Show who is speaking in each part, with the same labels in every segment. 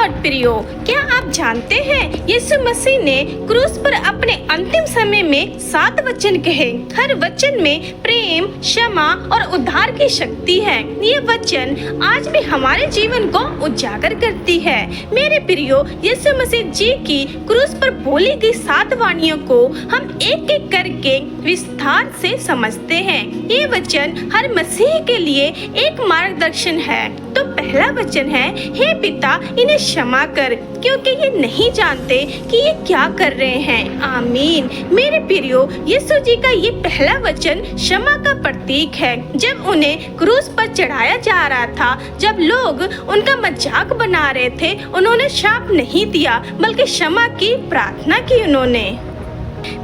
Speaker 1: और प्रियो, क्या आप जानते हैं यीशु मसीह ने क्रूस पर अपने अंतिम समय में 7 वचन कहे। हर वचन में प्रेम, क्षमा और उद्धार की शक्ति है। ये वचन आज भी हमारे जीवन को उजागर करती है। मेरे प्रियो, यीशु मसीह जी की क्रूस पर बोली गई 7 वाणियों को हम एक एक करके विस्तार से समझते हैं। ये वचन हर मसीही के लिए एक मार्गदर्शन है। तो पहला वचन है, हे पिता इन्हें क्षमा कर, क्योंकि ये नहीं जानते कि ये क्या कर रहे हैं। आमीन। मेरे प्रियो, यीशु जी का ये पहला वचन क्षमा का प्रतीक है। जब उन्हें क्रूस पर चढ़ाया जा रहा था, जब लोग उनका मजाक बना रहे थे, उन्होंने शाप नहीं दिया बल्कि क्षमा की प्रार्थना की उन्होंने।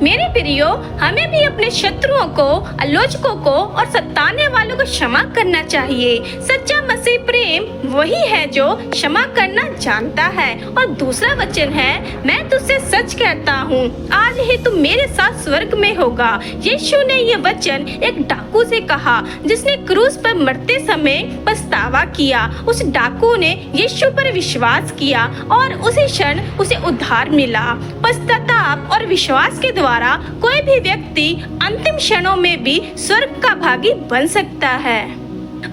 Speaker 1: मेरे प्रियो, हमें भी अपने शत्रुओं को, आलोचकों को और सताने वालों को क्षमा करना चाहिए। सच्चा मसीह प्रेम वही है जो क्षमा करना जानता है। और दूसरा वचन है, मैं तुझसे सच कहता हूँ, आज ही तू मेरे साथ स्वर्ग में होगा। यीशु ने ये वचन एक डाकू से कहा जिसने क्रूस पर मरते समय पछतावा किया। उस डाकू ने यीशु पर विश्वास किया और उसी क्षण उसे उद्धार मिला। पश्चाताप और विश्वास के द्वारा कोई भी व्यक्ति अंतिम क्षणों में भी स्वर्ग का भागी बन सकता है।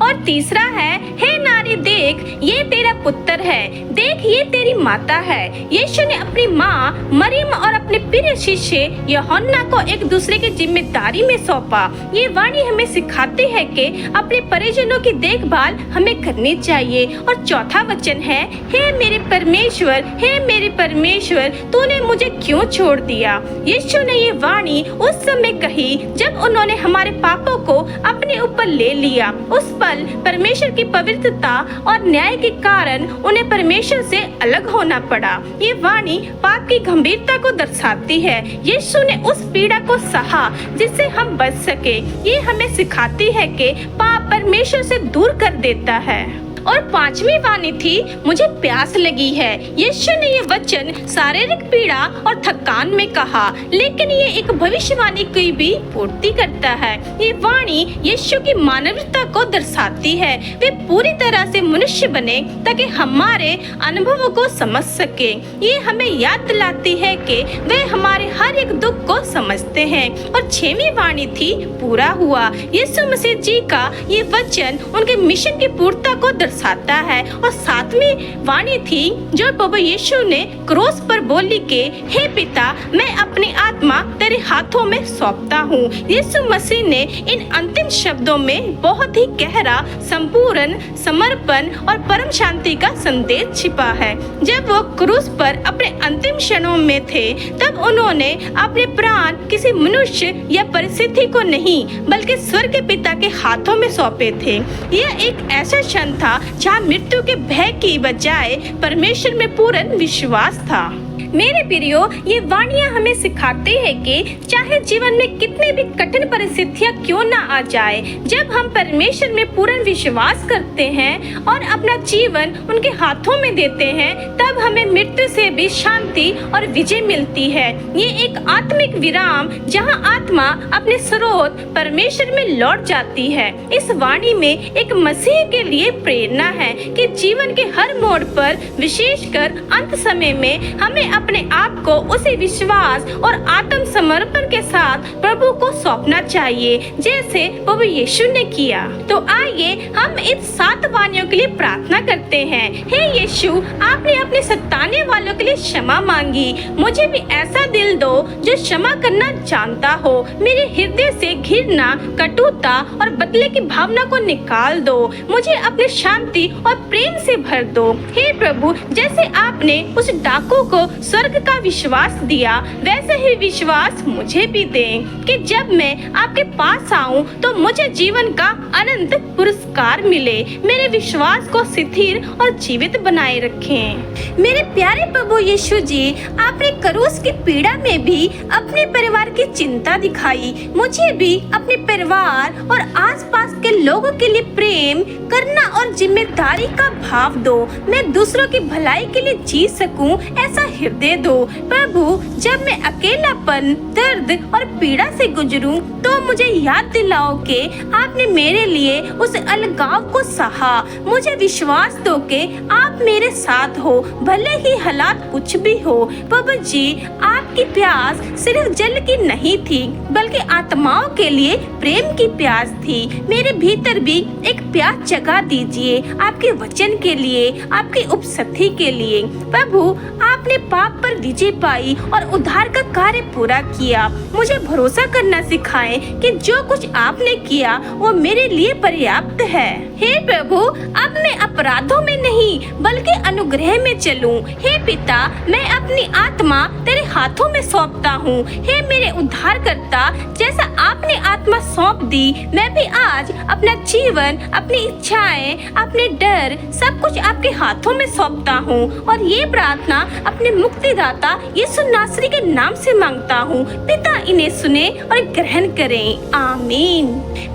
Speaker 1: और तीसरा है, हे नारी देख, ये तेरा पुत्र है, देख ये तेरी माता है। यीशु ने अपनी माँ मरियम और अपने प्रिय शिष्य यूहन्ना को एक दूसरे की जिम्मेदारी में सौंपा। ये वाणी हमें सिखाती है कि अपने परिजनों की देखभाल हमें करनी चाहिए। और चौथा वचन है, हे मेरे परमेश्वर, हे मेरे परमेश्वर, तूने मुझे क्यों छोड़ दिया। यीशु ने ये वाणी उस समय कही जब उन्होंने हमारे पापों को अपने ऊपर ले लिया। उस पल परमेश्वर की पवित्रता और न्याय के कारण उन्हें परमेश्वर से अलग होना पड़ा। ये वाणी पाप की गंभीरता को दर्शाती है। यीशु ने उस पीड़ा को सहा जिससे हम बच सके। ये हमें सिखाती है कि पाप परमेश्वर से दूर कर देता है। और 5वीं वाणी थी, मुझे प्यास लगी है। यीशु ने ये वचन शारीरिक पीड़ा और थकान में कहा, लेकिन ये एक भविष्यवाणी की भी पूर्ति करता है। ये वाणी यीशु की मानवता को दर्शाती है। वे पूरी तरह से मनुष्य बने ताकि हमारे अनुभवों को समझ सके। ये हमें याद दिलाती है कि वे हमारे हर एक दुख को समझते हैं। और 6वीं वाणी थी, पूरा हुआ। यीशु मसीह जी का ये वचन उनके मिशन की पूर्णता को दर्शाता है। और 7वीं वाणी थी जो प्रभु यीशु ने क्रूस पर बोली कि हे पिता, मैं अपनी आत्मा तेरे हाथों में सौंपता हूँ। यीशु मसीह ने इन अंतिम शब्दों में बहुत ही गहरा, संपूर्ण समर्पण और परम शांति का संदेश छिपा है। जब वो क्रूस पर अपने अंतिम क्षणों में थे, तब उन्होंने अपने प्राण किसी मनुष्य या परिस्थिति को नहीं बल्कि स्वर्ग पिता के हाथों में सौंपे थे। यह एक ऐसा क्षण था जहाँ मृत्यु के भय की बजाय परमेश्वर में पूर्ण विश्वास था। मेरे प्रियो, ये वाणियाँ हमें सिखाते हैं कि चाहे जीवन में कितनी भी कठिन परिस्थितियाँ क्यों ना आ जाए, जब हम परमेश्वर में पूर्ण विश्वास करते हैं और अपना जीवन उनके हाथों में देते हैं, तब हमें मृत्यु से भी शांति और विजय मिलती है। ये एक आत्मिक विराम जहाँ आत्मा अपने स्रोत परमेश्वर में लौट जाती है। इस वाणी में एक मसीह के लिए प्रेरणा है कि जीवन के हर मोड़ पर, विशेषकर अंत समय में, हमें अपने आप को उसी विश्वास और आत्म समर्पण के साथ प्रभु को सौंपना चाहिए जैसे प्रभु यीशु ने किया। तो आइए हम इन 7 वाणियों के लिए प्रार्थना करते हैं। हे यीशु, आपने अपने सताने वालों के लिए क्षमा मांगी। मुझे भी ऐसा दिल दो जो क्षमा करना जानता हो। मेरे हृदय से घृणा, कटुता और बदले की भावना को निकाल दो। मुझे अपने शांति और प्रेम से भर दो। हे प्रभु, जैसे आपने उस डाकू को स्वर्ग का विश्वास दिया, वैसे ही विश्वास मुझे भी दें कि जब मैं आपके पास आऊं तो मुझे जीवन का अनंत पुरस्कार मिले। मेरे विश्वास को स्थिर और जीवित बनाए रखें। मेरे प्यारे प्रभु यीशु जी, आपने क्रूस की पीड़ा में भी अपने परिवार की चिंता दिखाई। मुझे भी अपने परिवार और आसपास के लोगों के लिए प्रेम करना और जिम्मेदारी का भाव दो। मैं दूसरों की भलाई के लिए जी सकूं, ऐसा दे दो। प्रभु, जब मैं अकेलापन, दर्द और पीड़ा से गुजरूं तो मुझे याद दिलाओ कि आपने मेरे लिए उस अलगाव को सहा। मुझे विश्वास दो कि आप मेरे साथ हो, भले ही हालात कुछ भी हो। प्रभु जी, आपकी प्यास सिर्फ जल की नहीं थी बल्कि आत्माओं के लिए प्रेम की प्यास थी। मेरे भीतर भी एक प्यास जगा दीजिए आपके वचन के लिए, आपकी उपस्थिति के लिए। प्रभु, आपने पाप पर विजय पाई और उद्धार का कार्य पूरा किया। मुझे भरोसा करना सिखाएं कि जो कुछ आपने किया वो मेरे लिए पर्याप्त है। हे प्रभु, अब मैं अपराधों में नहीं बल्कि अनुग्रह में चलूं। हे पिता, मैं अपनी आत्मा तेरे हाथों में सौंपता हूँ। हे मेरे उद्धारकर्ता, जैसा आपने आत्मा सौंप दी, मैं भी आज अपना जीवन, अपनी इच्छाएं, अपने डर, सब कुछ आपके हाथों में सौंपता हूँ। और ये प्रार्थना अपने मुक्तिदाता यीशु नासरी के नाम से मांगता हूँ। पिता, इन्हें सुने और ग्रहण करें। आमीन।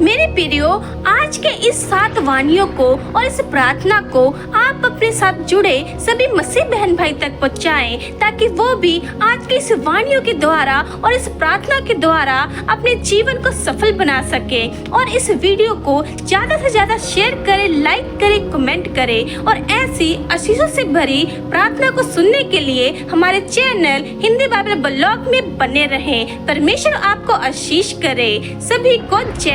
Speaker 1: मेरे प्रियो, आज के इस 7 वाणियों को और इस प्रार्थना को आप अपने साथ जुड़े सभी मसीह बहन भाई तक पहुँचाएं, ताकि वो भी आज के इस वाणियों के द्वारा और इस प्रार्थना के द्वारा अपने जीवन को सफल बना सके। और इस वीडियो को ज्यादा से ज्यादा शेयर करें, लाइक करें, कमेंट करें और ऐसी आशीषों से भरी प्रार्थना को सुनने के लिए हमारे चैनल हिंदी बाइबल ब्लॉग में बने रहें। परमेश्वर आपको आशीष करे। सभी को जय।